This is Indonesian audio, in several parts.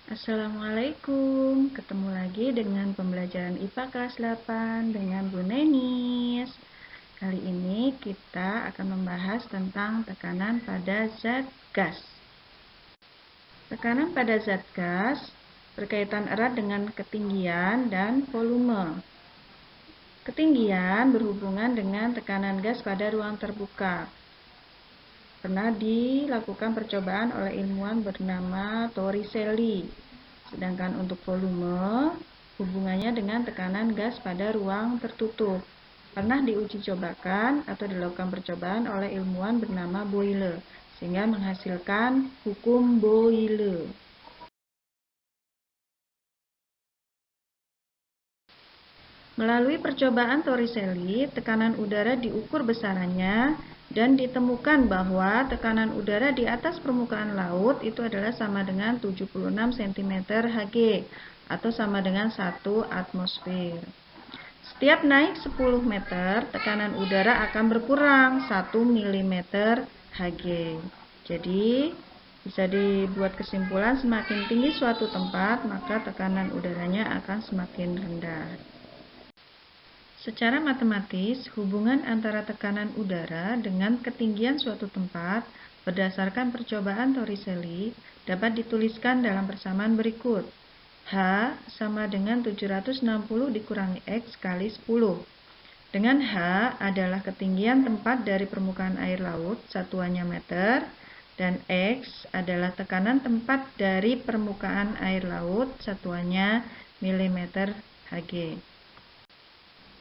Assalamualaikum, ketemu lagi dengan pembelajaran IPA kelas 8 dengan Bu Nenis. Kali ini kita akan membahas tentang tekanan pada zat gas. Tekanan pada zat gas berkaitan erat dengan ketinggian dan volume. Ketinggian berhubungan dengan tekanan gas pada ruang terbuka. Pernah dilakukan percobaan oleh ilmuwan bernama Torricelli. Sedangkan untuk volume, hubungannya dengan tekanan gas pada ruang tertutup. Pernah diuji cobakan atau dilakukan percobaan oleh ilmuwan bernama Boyle, sehingga menghasilkan hukum Boyle. Melalui percobaan Torricelli, tekanan udara diukur besarannya dan ditemukan bahwa tekanan udara di atas permukaan laut itu adalah sama dengan 76 cm Hg atau sama dengan 1 atmosfer. Setiap naik 10 meter, tekanan udara akan berkurang 1 mm Hg. Jadi, bisa dibuat kesimpulan semakin tinggi suatu tempat, maka tekanan udaranya akan semakin rendah. Secara matematis, hubungan antara tekanan udara dengan ketinggian suatu tempat berdasarkan percobaan Torricelli dapat dituliskan dalam persamaan berikut. H sama dengan 760 dikurangi X kali 10. Dengan H adalah ketinggian tempat dari permukaan air laut, satuannya meter, dan X adalah tekanan tempat dari permukaan air laut, satuannya milimeter Hg.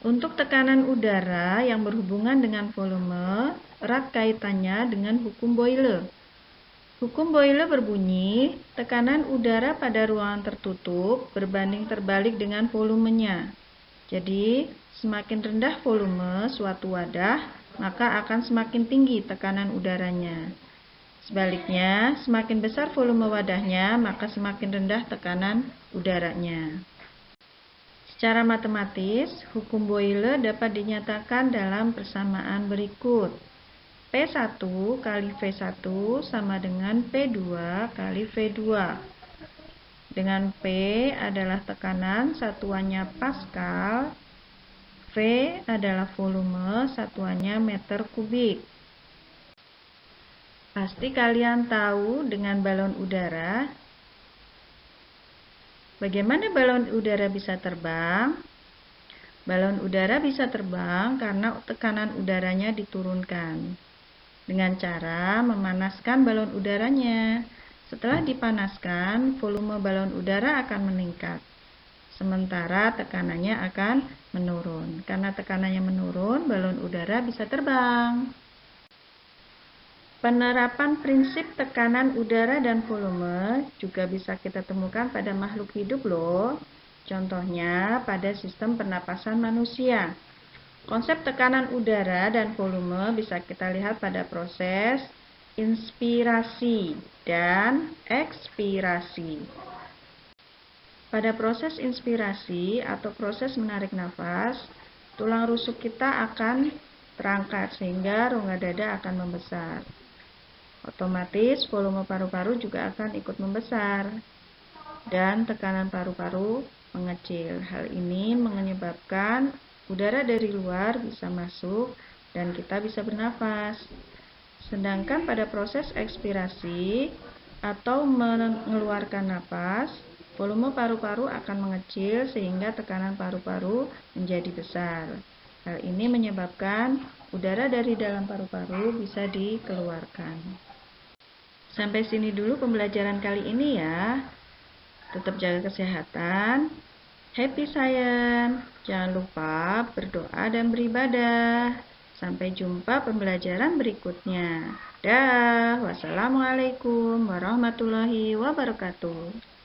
Untuk tekanan udara yang berhubungan dengan volume, erat kaitannya dengan hukum Boyle. Hukum Boyle berbunyi, tekanan udara pada ruangan tertutup berbanding terbalik dengan volumenya. Jadi, semakin rendah volume suatu wadah, maka akan semakin tinggi tekanan udaranya. Sebaliknya, semakin besar volume wadahnya, maka semakin rendah tekanan udaranya. Secara matematis, hukum Boyle dapat dinyatakan dalam persamaan berikut. P1 kali V1 sama dengan P2 kali V2. Dengan P adalah tekanan, satuannya Pascal. V adalah volume, satuannya meter kubik. Pasti kalian tahu dengan balon udara. Bagaimana balon udara bisa terbang? Balon udara bisa terbang karena tekanan udaranya diturunkan dengan cara memanaskan balon udaranya. Setelah dipanaskan, volume balon udara akan meningkat, sementara tekanannya akan menurun. Karena tekanannya menurun, balon udara bisa terbang. Penerapan prinsip tekanan udara dan volume juga bisa kita temukan pada makhluk hidup loh. Contohnya pada sistem pernapasan manusia. Konsep tekanan udara dan volume bisa kita lihat pada proses inspirasi dan ekspirasi. Pada proses inspirasi atau proses menarik nafas, tulang rusuk kita akan terangkat sehingga rongga dada akan membesar. Otomatis volume paru-paru juga akan ikut membesar dan tekanan paru-paru mengecil. Hal ini menyebabkan udara dari luar bisa masuk dan kita bisa bernafas. Sedangkan pada proses ekspirasi atau mengeluarkan napas, volume paru-paru akan mengecil sehingga tekanan paru-paru menjadi besar. Hal ini menyebabkan udara dari dalam paru-paru bisa dikeluarkan. Sampai sini dulu pembelajaran kali ini ya. Tetap jaga kesehatan. Happy science. Jangan lupa berdoa dan beribadah. Sampai jumpa pembelajaran berikutnya. Dah. Wassalamualaikum warahmatullahi wabarakatuh.